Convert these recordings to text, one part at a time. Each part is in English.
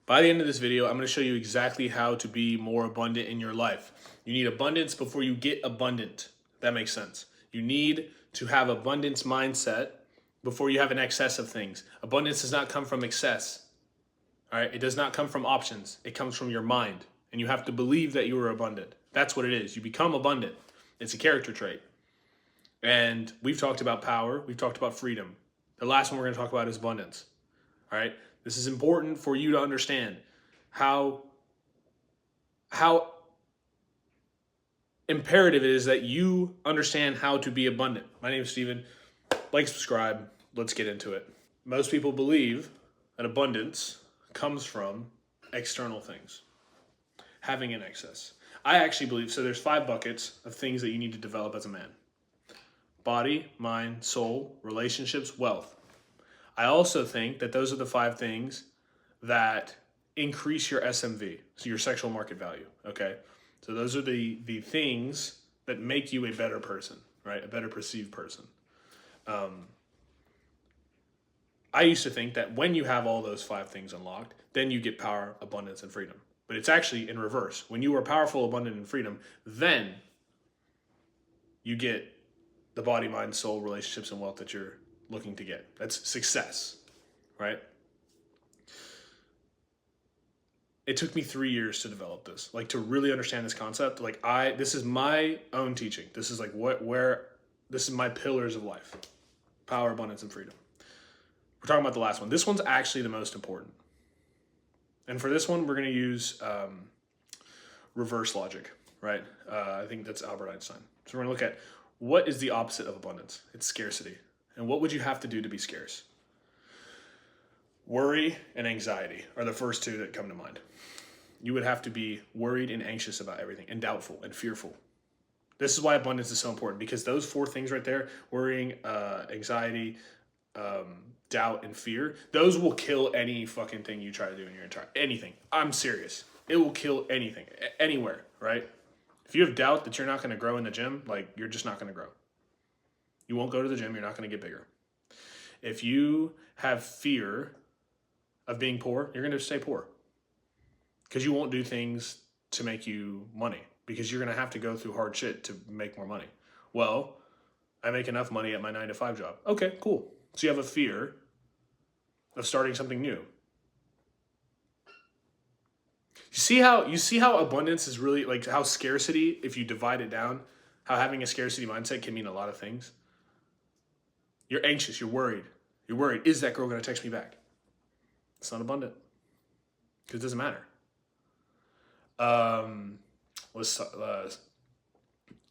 By the end of this video, I'm going to show you exactly how to be more abundant in your life. You need abundance before you get abundant. That makes sense. You need to have abundance mindset before you have an excess of things. Abundance does not come from excess. All right? It does not come from options. It comes from your mind. And you have to believe that you are abundant. That's what it is. You become abundant. It's a character trait. And we've talked about power. We've talked about freedom. The last one we're going to talk about is abundance. All right? This is important for you to understand how imperative it is that you understand how to be abundant. My name is Steven. Like, subscribe. Let's get into it. Most people believe that abundance comes from external things, having an excess. I actually believe, so there's 5 buckets of things that you need to develop as a man: body, mind, soul, relationships, wealth. I also think that those are the 5 things that increase your SMV, so your sexual market value, okay? So those are the things that make you a better person, right? A better perceived person. I used to think that when you have all those 5 things unlocked, then you get power, abundance, and freedom. But it's actually in reverse. When you are powerful, abundant, and freedom, then you get the body, mind, soul, relationships, and wealth that you're looking to get. That's success, right? It took me 3 years to develop this, like to really understand this concept. This is my own teaching. This is this is my pillars of life: power, abundance, and freedom. We're talking about the last one. This one's actually the most important. And for this one, we're going to use reverse logic, right? I think that's Albert Einstein. So we're going to look at what is the opposite of abundance. It's scarcity. And what would you have to do to be scarce? Worry and anxiety are the first 2 that come to mind. You would have to be worried and anxious about everything, and doubtful and fearful. This is why abundance is so important, because those 4 things right there, worrying, anxiety, doubt, and fear, those will kill any fucking thing you try to do in your entire, anything. I'm serious. It will kill anything, anywhere, right? If you have doubt that you're not going to grow in the gym, you're just not going to grow. You won't go to the gym, you're not going to get bigger. If you have fear of being poor, you're going to stay poor. Because you won't do things to make you money, because you're going to have to go through hard shit to make more money. Well, I make enough money at my 9-to-5 job. Okay, cool. So you have a fear of starting something new. You see how abundance is really, like, how scarcity, if you divide it down, how having a scarcity mindset can mean a lot of things. You're anxious, you're worried. You're worried, is that girl going to text me back? It's not abundant, because it doesn't matter.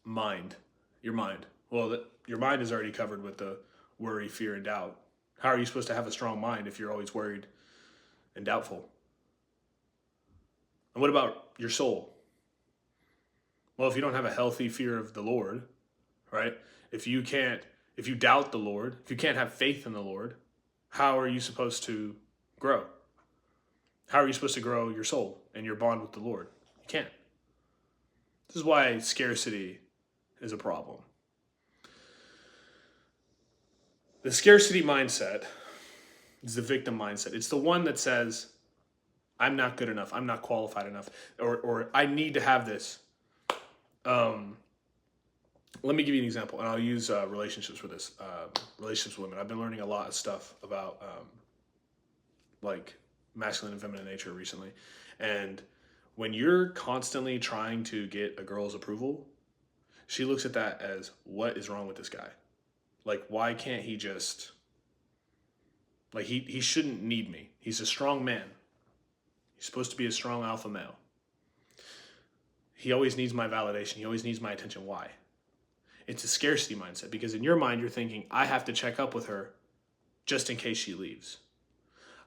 Mind. Your mind. Well, your mind is already covered with the worry, fear, and doubt. How are you supposed to have a strong mind if you're always worried and doubtful? And what about your soul? Well, if you don't have a healthy fear of the Lord, right? If you doubt the Lord, if you can't have faith in the Lord, how are you supposed to grow? How are you supposed to grow your soul and your bond with the Lord? You can't. This is why scarcity is a problem. The scarcity mindset is the victim mindset. It's the one that says, I'm not good enough, I'm not qualified enough, or I need to have this. Let me give you an example, and I'll use relationships for this. Relationships with women. I've been learning a lot of stuff about masculine and feminine nature recently. And when you're constantly trying to get a girl's approval, she looks at that as, what is wrong with this guy? Like, why can't he just, he shouldn't need me. He's a strong man. He's supposed to be a strong alpha male. He always needs my validation. He always needs my attention. Why? It's a scarcity mindset, because in your mind, you're thinking, I have to check up with her just in case she leaves.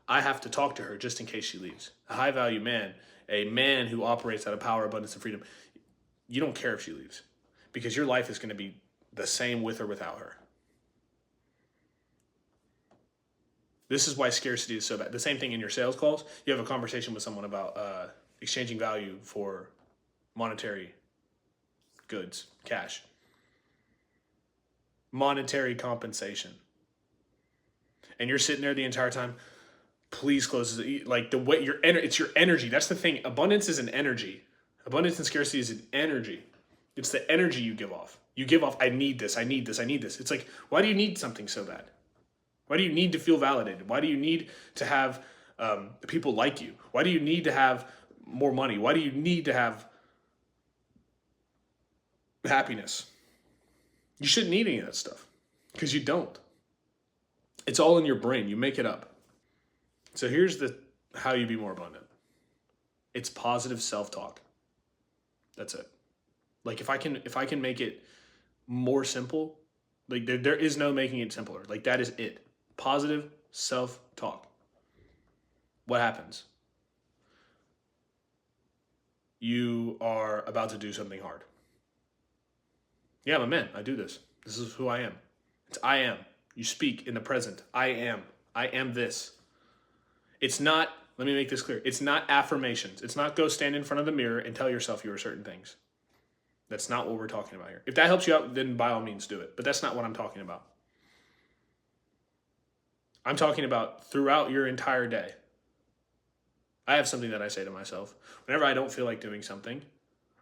I have to talk to her just in case she leaves. A high value man, a man who operates out of power, abundance, and freedom, you don't care if she leaves, because your life is going to be the same with or without her. This is why scarcity is so bad. The same thing in your sales calls. You have a conversation with someone about exchanging value for monetary goods, cash. Monetary compensation. And you're sitting there the entire time, please close it. Like the way it's your energy. That's the thing. Abundance is an energy. Abundance and scarcity is an energy. It's the energy you give off. You give off, I need this, I need this, I need this. It's like, why do you need something so bad? Why do you need to feel validated? Why do you need to have people like you? Why do you need to have more money? Why do you need to have happiness? You shouldn't need any of that stuff because you don't. It's all in your brain. You make it up. So here's how you be more abundant. It's positive self-talk. That's it. Like if I can make it more simple, like there is no making it simpler. Like that is it. Positive self-talk. What happens? You are about to do something hard. Yeah, I'm a man. I do this. This is who I am. It's I am. You speak in the present. I am. I am this. It's not, let me make this clear. It's not affirmations. It's not go stand in front of the mirror and tell yourself you are certain things. That's not what we're talking about here. If that helps you out, then by all means do it. But that's not what I'm talking about. I'm talking about throughout your entire day. I have something that I say to myself. Whenever I don't feel like doing something,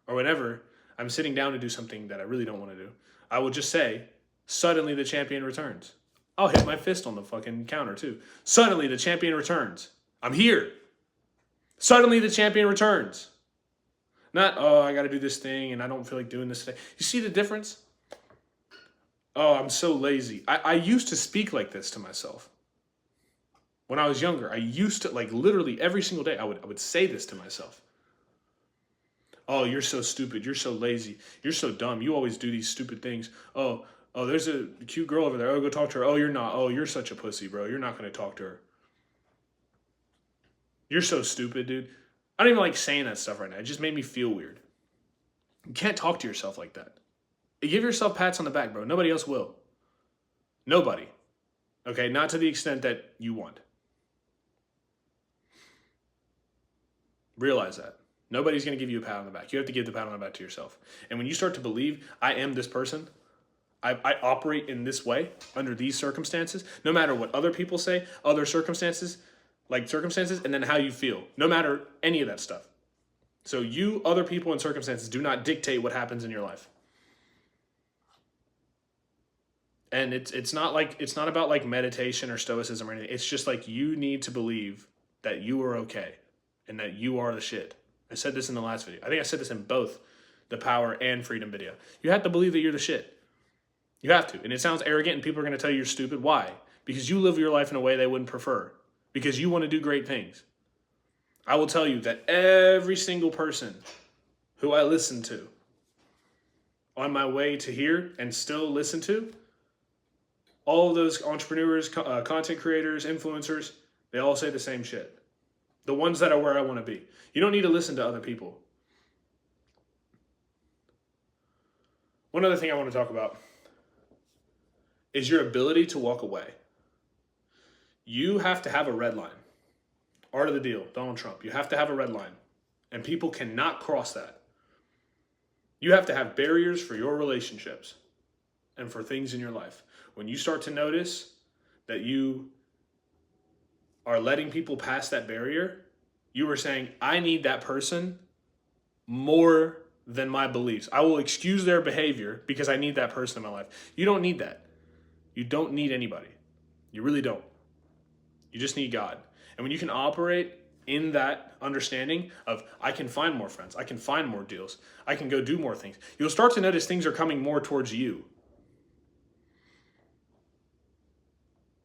or whenever I'm sitting down to do something that I really don't want to do, I will just say, suddenly the champion returns. I'll hit my fist on the fucking counter too. Suddenly the champion returns. I'm here. Suddenly the champion returns. Not, oh, I got to do this thing and I don't feel like doing this today. You see the difference? Oh, I'm so lazy. I used to speak like this to myself. When I was younger, I used to, like literally every single day, I would say this to myself. Oh, you're so stupid. You're so lazy. You're so dumb. You always do these stupid things. Oh, there's a cute girl over there. Oh, go talk to her. Oh, you're not. Oh, you're such a pussy, bro. You're not going to talk to her. You're so stupid, dude. I don't even like saying that stuff right now. It just made me feel weird. You can't talk to yourself like that. You give yourself pats on the back, bro. Nobody else will. Nobody. Okay? Not to the extent that you want. Realize that. Nobody's going to give you a pat on the back. You have to give the pat on the back to yourself. And when you start to believe, I am this person, I operate in this way, under these circumstances, no matter what other people say, other circumstances, and then how you feel, no matter any of that stuff. So you, other people, and circumstances do not dictate what happens in your life. And it's not about like meditation or stoicism or anything. It's just like you need to believe that you are okay and that you are the shit. I said this in the last video. I think I said this in both the power and freedom video. You have to believe that you're the shit. You have to. And it sounds arrogant and people are going to tell you you're stupid. Why? Because you live your life in a way they wouldn't prefer. Because you want to do great things. I will tell you that every single person who I listen to on my way to here and still listen to, all of those entrepreneurs, content creators, influencers, they all say the same shit. The ones that are where I want to be. You don't need to listen to other people. One other thing I want to talk about is your ability to walk away. You have to have a red line. Art of the deal, Donald Trump. You have to have a red line. And people cannot cross that. You have to have barriers for your relationships and for things in your life. When you start to notice that you are letting people pass that barrier, you are saying, I need that person more than my beliefs. I will excuse their behavior because I need that person in my life. You don't need that. You don't need anybody. You really don't. You just need God. And when you can operate in that understanding of, I can find more friends, I can find more deals, I can go do more things, you'll start to notice things are coming more towards you.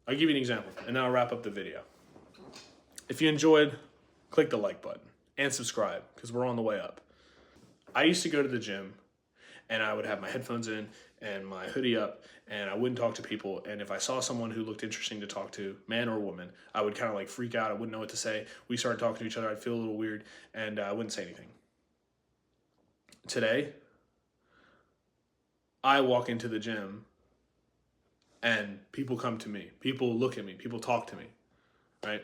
I'll give you an example, and then I'll wrap up the video. If you enjoyed, click the like button and subscribe, because we're on the way up. I used to go to the gym, and I would have my headphones in and my hoodie up, and I wouldn't talk to people. And if I saw someone who looked interesting to talk to, man or woman, I would kind of like freak out. I wouldn't know what to say. We started talking to each other. I'd feel a little weird, and I wouldn't say anything. Today, I walk into the gym, and people come to me. People look at me. People talk to me, right?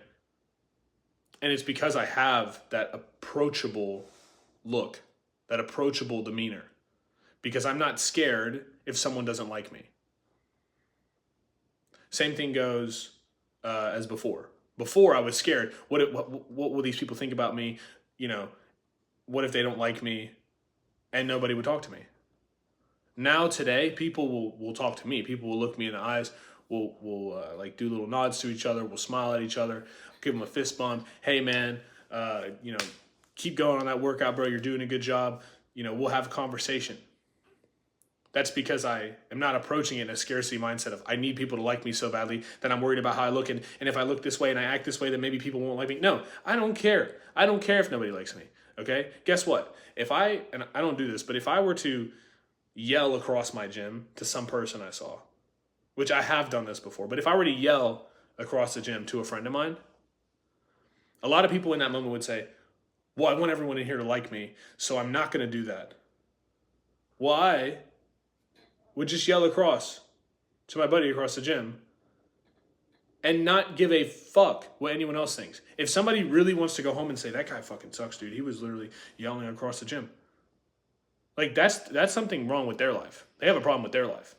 And it's because I have that approachable look, that approachable demeanor. Because I'm not scared if someone doesn't like me. Same thing goes as before. Before I was scared. What will these people think about me? You know, what if they don't like me? And nobody would talk to me. Now today, people will talk to me. People will look me in the eyes. We'll like do little nods to each other. We'll smile at each other. Give them a fist bump. Hey man, you know, keep going on that workout, bro. You're doing a good job. You know, we'll have a conversation. That's because I am not approaching it in a scarcity mindset of I need people to like me so badly that I'm worried about how I look, and if I look this way and I act this way, then maybe people won't like me. No, I don't care. I don't care if nobody likes me. Okay? Guess what? And I don't do this, but if I were to yell across my gym to some person I saw, which I have done this before, but if I were to yell across the gym to a friend of mine, a lot of people in that moment would say, well, I want everyone in here to like me, so I'm not going to do that. Why? Would just yell across to my buddy across the gym and not give a fuck what anyone else thinks. If somebody really wants to go home and say, that guy fucking sucks, dude, he was literally yelling across the gym. Like, that's something wrong with their life. They have a problem with their life.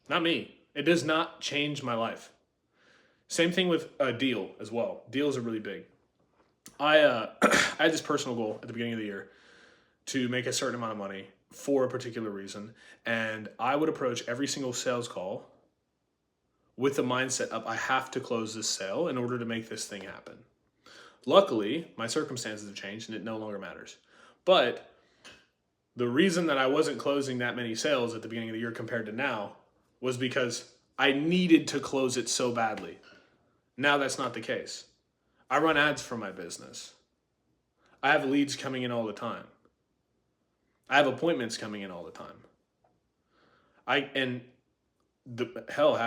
Not me. It does not change my life. Same thing with a deal as well. Deals are really big. I had this personal goal at the beginning of the year to make a certain amount of money for a particular reason, and I would approach every single sales call with the mindset of I have to close this sale in order to make this thing happen. Luckily, my circumstances have changed and it no longer matters. But the reason that I wasn't closing that many sales at the beginning of the year compared to now was because I needed to close it so badly. Now that's not the case. I run ads for my business. I have leads coming in all the time. I have appointments coming in all the time. Half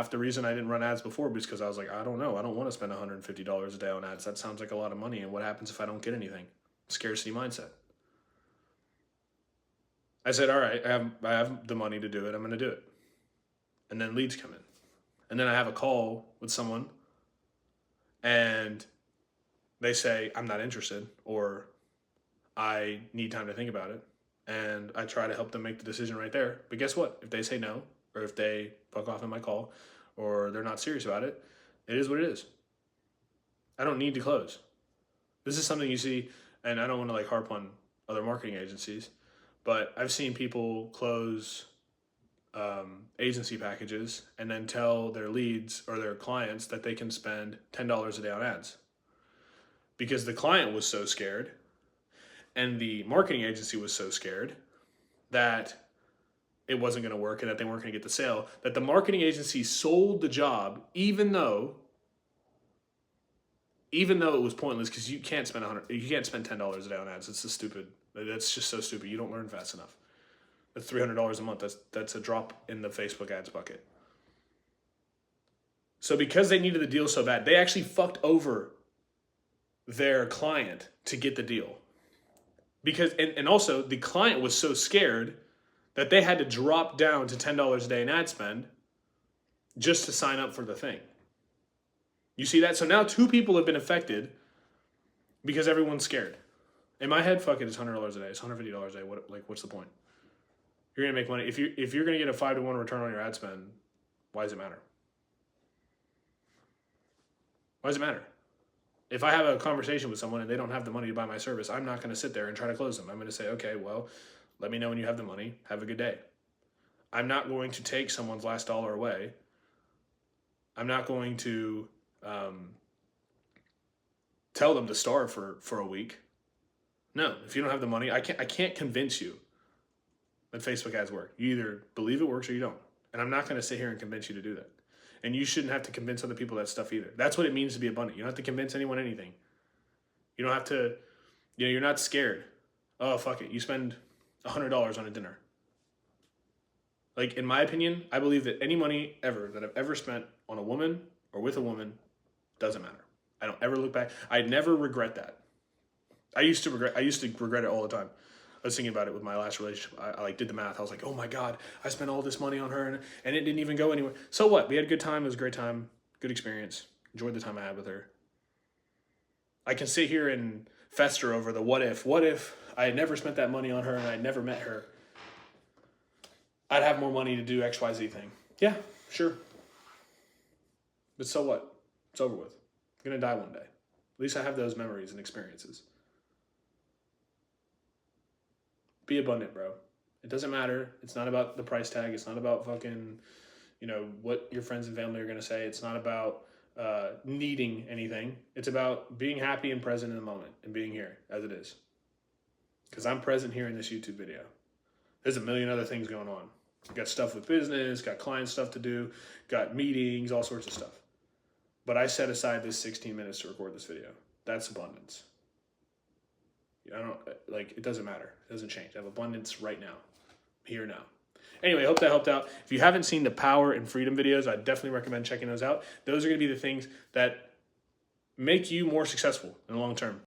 the reason I didn't run ads before was because I was like, I don't know. I don't want to spend $150 a day on ads. That sounds like a lot of money. And what happens if I don't get anything? Scarcity mindset. I said, all right, I have the money to do it. I'm going to do it. And then leads come in. And then I have a call with someone and they say, I'm not interested, or I need time to think about it. And I try to help them make the decision right there. But guess what? If they say no, or if they fuck off in my call, or they're not serious about it, it is what it is. I don't need to close. This is something you see, and I don't want to like harp on other marketing agencies, but I've seen people close agency packages and then tell their leads or their clients that they can spend $10 a day on ads because the client was so scared and the marketing agency was so scared that it wasn't going to work and that they weren't going to get the sale, that the marketing agency sold the job even though it was pointless, because you can't spend $10 a day on ads. It's just stupid. That's just so stupid. You don't learn fast enough. That's $300 a month. That's a drop in the Facebook ads bucket. So because they needed the deal so bad, they actually fucked over their client to get the deal. Because and also the client was so scared that they had to drop down to $10 a day in ad spend just to sign up for the thing. You see that? So now two people have been affected because everyone's scared. In my head, fuck it, it's $100 a day. It's $150 a day. What's the point? You're gonna make money. If you're gonna get a 5-to-1 return on your ad spend, why does it matter? Why does it matter? If I have a conversation with someone and they don't have the money to buy my service, I'm not gonna sit there and try to close them. I'm gonna say, okay, well, let me know when you have the money. Have a good day. I'm not going to take someone's last dollar away. I'm not going to tell them to starve for a week. No, if you don't have the money, I can't convince you that Facebook ads work. You either believe it works or you don't. And I'm not going to sit here and convince you to do that. And you shouldn't have to convince other people that stuff either. That's what it means to be abundant. You don't have to convince anyone anything. You don't have to, you're not scared. Oh, fuck it. You spend $100 on a dinner. Like, in my opinion, I believe that any money ever that I've ever spent on a woman or with a woman doesn't matter. I don't ever look back. I never regret that. I used to regret it all the time. I was thinking about it with my last relationship. I like did the math. I was like, oh my God, I spent all this money on her and it didn't even go anywhere. So what? We had a good time. It was a great time. Good experience. Enjoyed the time I had with her. I can sit here and fester over the what if. What if I had never spent that money on her and I had never met her? I'd have more money to do XYZ thing. Yeah, sure. But so what? It's over with. I'm going to die one day. least I have those memories and experiences. Be abundant, bro. It doesn't matter. It's not about the price tag. It's not about fucking, what your friends and family are going to say. It's not about needing anything. It's about being happy and present in the moment and being here as it is. Because I'm present here in this YouTube video. There's a million other things going on. Got stuff with business, got client stuff to do, got meetings, all sorts of stuff. But I set aside this 16 minutes to record this video. That's abundance. It doesn't matter. It doesn't change. I have abundance right now, here now. Anyway, I hope that helped out. If you haven't seen the power and freedom videos, I definitely recommend checking those out. Those are going to be the things that make you more successful in the long term.